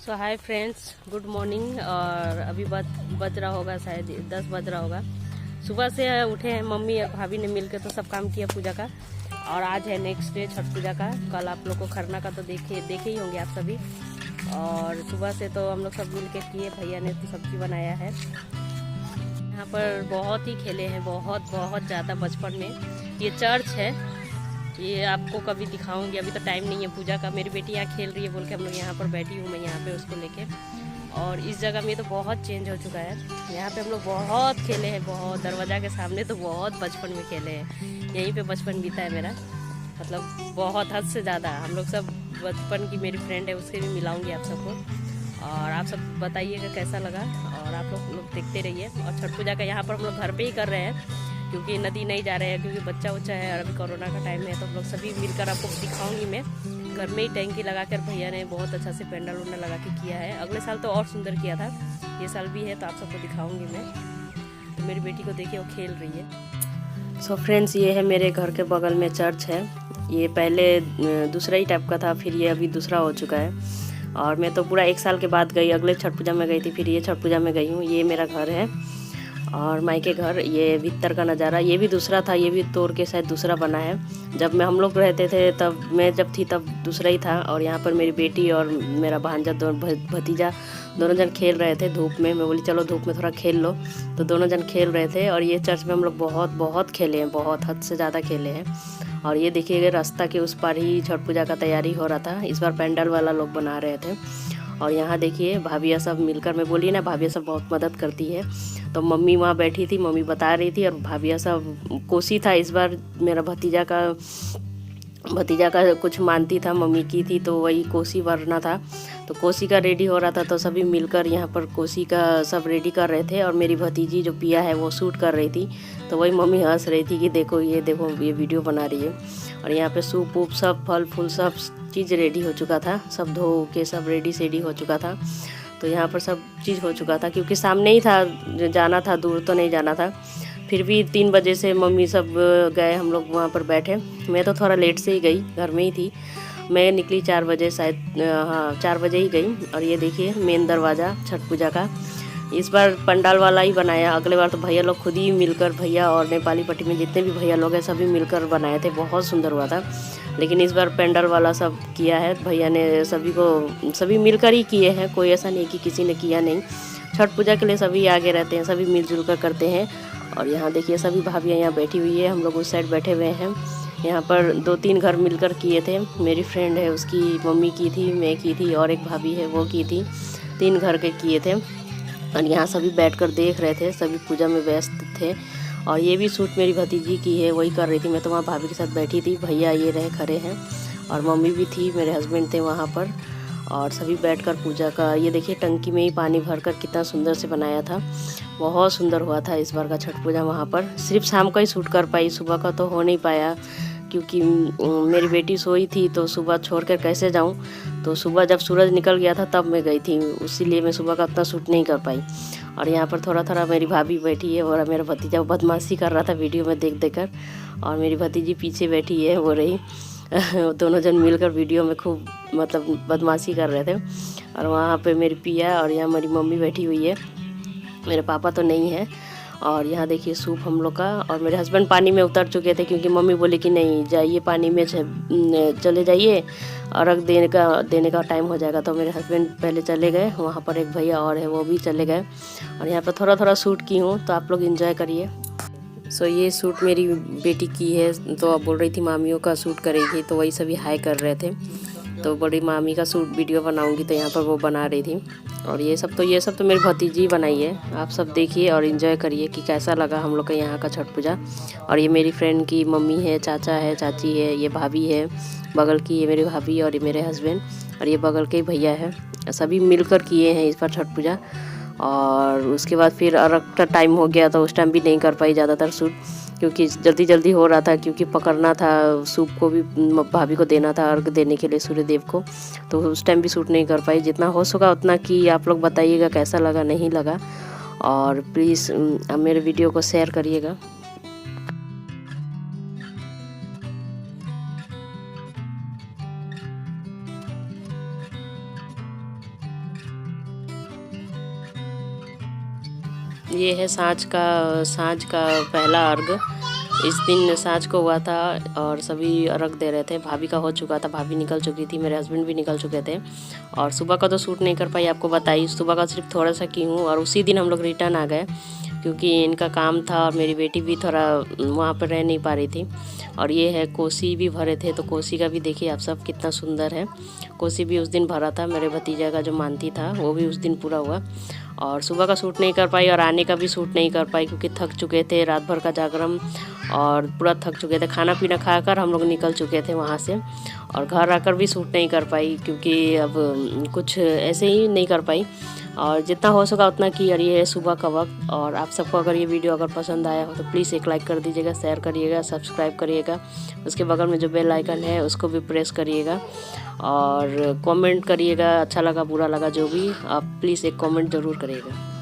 सो hi friends, good morning. और अभी बज रहा होगा, शायद 10 बज रहा होगा। सुबह से उठे हैं, मम्मी और भाभी ने मिलकर तो सब काम किया पूजा का। और आज है नेक्स्ट डे छठ पूजा का। कल आप लोग को खरना का तो देखे ही होंगे आप सभी। और सुबह से तो हम लोग सब मिल के किए, भैया ने तो सब्जी बनाया है। यहाँ पर बहुत ही खेले हैं, बहुत बहुत ज़्यादा बचपन में। ये चर्च है, ये आपको कभी दिखाऊंगी। अभी तो टाइम नहीं है पूजा का। मेरी बेटी यहाँ खेल रही है बोल के हम लोग यहाँ पर बैठी हूँ मैं यहाँ पे उसको लेके। और इस जगह में तो बहुत चेंज हो चुका है। यहाँ पे हम लोग बहुत खेले हैं, बहुत। दरवाज़ा के सामने तो बहुत बचपन में खेले हैं। यहीं पे बचपन बीता है मेरा, मतलब बहुत हद से ज़्यादा। हम लोग सब बचपन की, मेरी फ्रेंड है उससे भी मिलाऊंगी आप सबको। और आप सब बताइएगा कैसा लगा, और आप लोग देखते रहिए। और छठ पूजा का यहाँ पर हम लोग घर पे ही कर रहे हैं, क्योंकि नदी नहीं जा रहे हैं, क्योंकि बच्चा उच्चा है और अभी कोरोना का टाइम है। तो हम लोग सभी मिलकर आपको दिखाऊंगी मैं। घर में ही टैंकी लगाकर भैया ने बहुत अच्छा से पेंडल उंडल लगा के किया है। अगले साल तो और सुंदर किया था, ये साल भी है, तो आप सबको दिखाऊंगी मैं। तो मेरी बेटी को देखिए, वो खेल रही है। सो फ्रेंड्स, ये है मेरे घर के बगल में चर्च है। ये पहले दूसरा ही टाइप का था, फिर ये अभी दूसरा हो चुका है। और मैं तो पूरा 1 साल के बाद गई, अगले छठ पूजा में गई थी, फिर ये छठ पूजा में गई हूँ। ये मेरा घर है और मायके घर। ये भीतर का नज़ारा, ये भी दूसरा था, ये भी तोड़ के शायद दूसरा बना है। जब मैं हम लोग रहते थे तब, मैं जब थी तब दूसरा ही था। और यहाँ पर मेरी बेटी और मेरा भांजा, भतीजा दोनों जन खेल रहे थे धूप में। मैं बोली चलो धूप में थोड़ा खेल लो, तो दोनों जन खेल रहे थे। और ये चर्च में हम लोग बहुत बहुत खेले हैं, बहुत हद से ज़्यादा खेले हैं। और ये देखिएगा, रास्ता के उस पार ही छठ पूजा का तैयारी हो रहा था। इस बार पेंडल वाला लोग बना रहे थे। और यहाँ देखिए भाभिया सब मिलकर, मैं बोली ना भाभिया सब बहुत मदद करती है। तो मम्मी वहाँ बैठी थी, मम्मी बता रही थी। और भाभिया सब, कोसी था इस बार मेरा भतीजा का कुछ मानती था, मम्मी की थी, तो वही कोसी भरना था। तो कोसी का रेडी हो रहा था, तो सभी मिलकर यहाँ पर कोसी का सब रेडी कर रहे थे। और मेरी भतीजी जो पिया है वो शूट कर रही थी, तो वही मम्मी हंस रही थी कि देखो ये वीडियो बना रही है। और यहाँ पे सूप वूप सब, फल फूल सब चीज़ रेडी हो चुका था, सब धो के सब रेडी सेडी हो चुका था। तो यहाँ पर सब चीज़ हो चुका था, क्योंकि सामने ही था, जाना था, दूर तो नहीं जाना था। फिर भी 3 बजे से मम्मी सब गए, हम लोग वहाँ पर बैठे। मैं तो थोड़ा लेट से ही गई, घर में ही थी। मैं निकली 4 बजे शायद, हाँ 4 बजे ही गई। और ये देखिए मेन दरवाज़ा छठ पूजा का इस बार पंडाल वाला ही बनाया। अगले बार तो भैया लोग खुद ही मिलकर, भैया और नेपाली पट्टी में जितने भी भैया लोग हैं सभी मिलकर बनाए थे, बहुत सुंदर हुआ था। लेकिन इस बार पेंडल वाला सब किया है भैया ने, सभी मिलकर ही किए हैं। कोई ऐसा नहीं कि किसी ने किया नहीं। छठ पूजा के लिए सभी आगे रहते हैं, सभी मिलजुल कर करते हैं। और यहाँ देखिए सभी भाभियाँ यहाँ बैठी हुई है, हम लोग उस साइड बैठे हुए हैं। यहाँ पर 2-3 घर मिलकर किए थे। मेरी फ्रेंड है, उसकी मम्मी की थी, मैं की थी, और एक भाभी है वो की थी। 3 घर के किए थे। और यहाँ सभी बैठकर देख रहे थे, सभी पूजा में व्यस्त थे। और ये भी शूट मेरी भतीजी की है, वही कर रही थी। मैं तो वहाँ भाभी के साथ बैठी थी, भैया ये रहे खड़े हैं, और मम्मी भी थी, मेरे हस्बैंड थे वहाँ पर। और सभी बैठकर पूजा का, ये देखिए टंकी में ही पानी भरकर कितना सुंदर से बनाया था। बहुत सुंदर हुआ था इस बार का छठ पूजा। वहाँ पर सिर्फ शाम का ही शूट कर पाई, सुबह का तो हो नहीं पाया, क्योंकि मेरी बेटी सोई थी, तो सुबह छोड़कर कैसे जाऊँ। तो सुबह जब सूरज निकल गया था तब मैं गई थी, इसीलिए मैं सुबह का उतना शूट नहीं कर पाई। और यहाँ पर थोड़ा थोड़ा मेरी भाभी बैठी है, और मेरा भतीजा बदमाशी कर रहा था वीडियो में देख कर। और मेरी भतीजी पीछे बैठी है, वो रही। दोनों जन मिलकर वीडियो में खूब मतलब बदमाशी कर रहे थे। और वहाँ पे मेरी पिया, और यहाँ मेरी मम्मी बैठी हुई है, मेरे पापा तो नहीं है। और यहाँ देखिए सूप हम लोग का। और मेरे हस्बैंड पानी में उतर चुके थे, क्योंकि मम्मी बोली कि नहीं जाइए पानी में, चले जाइए, अर्घ देने का टाइम हो जाएगा। तो मेरे हस्बैंड पहले चले गए, वहाँ पर एक भैया और है वो भी चले गए। और यहाँ पर थोड़ा थोड़ा शूट की हूँ, तो आप लोग एंजॉय करिए। सो ये शूट मेरी बेटी की है, तो अब बोल रही थी मामियों का शूट करेगी, तो वही सभी हाई कर रहे थे। तो बड़ी मामी का शूट वीडियो बनाऊंगी, तो यहाँ पर वो बना रही थी। और ये सब तो मेरी भतीजी बनाई है। आप सब देखिए और एंजॉय करिए कि कैसा लगा हम लोग का यहाँ का छठ पूजा। और ये मेरी फ्रेंड की मम्मी है, चाचा है, चाची है, ये भाभी है बगल की, ये मेरी भाभी, और ये मेरे हस्बैंड, और ये बगल के भैया है। सभी मिलकर किए हैं इस बार छठ पूजा। और उसके बाद फिर अर्घ का टाइम हो गया, तो उस टाइम भी नहीं कर पाई ज़्यादातर शूट, क्योंकि जल्दी जल्दी हो रहा था, क्योंकि पकड़ना था सूप को भी, भाभी को देना था अर्घ देने के लिए सूर्यदेव को। तो उस टाइम भी शूट नहीं कर पाई। जितना हो सका उतना की। आप लोग बताइएगा कैसा लगा, नहीं लगा। और प्लीज़ मेरे वीडियो को शेयर करिएगा। ये है सांझ का पहला अर्घ। इस दिन सांझ को हुआ था और सभी अर्घ दे रहे थे। भाभी का हो चुका था, भाभी निकल चुकी थी, मेरे हस्बैंड भी निकल चुके थे। और सुबह का तो शूट नहीं कर पाई, आपको बताई। सुबह का सिर्फ थोड़ा सा की हूँ और उसी दिन हम लोग रिटर्न आ गए क्योंकि इनका काम था और मेरी बेटी भी थोड़ा वहाँ पर रह नहीं पा रही थी। और ये है कोसी भी भरे थे, तो कोसी का भी देखिए आप सब कितना सुंदर है। कोसी भी उस दिन भरा था, मेरे भतीजा का जो मानती था वो भी उस दिन पूरा हुआ। और सुबह का शूट नहीं कर पाई और आने का भी शूट नहीं कर पाई क्योंकि थक चुके थे, रात भर का जागरण और पूरा थक चुके थे। खाना पीना खाकर हम लोग निकल चुके थे वहाँ से और घर आकर भी शूट नहीं कर पाई क्योंकि अब कुछ ऐसे ही नहीं कर पाई। और जितना हो सका उतना की। और ये है सुबह का वक्त। और आप सबको अगर ये वीडियो अगर पसंद आया हो तो प्लीज़ एक लाइक कर दीजिएगा, शेयर करिएगा, सब्सक्राइब करिएगा। उसके बगल में जो बेल आइकन है उसको भी प्रेस करिएगा और कमेंट करिएगा, अच्छा लगा बुरा लगा जो भी, आप प्लीज़ एक कमेंट ज़रूर करिएगा।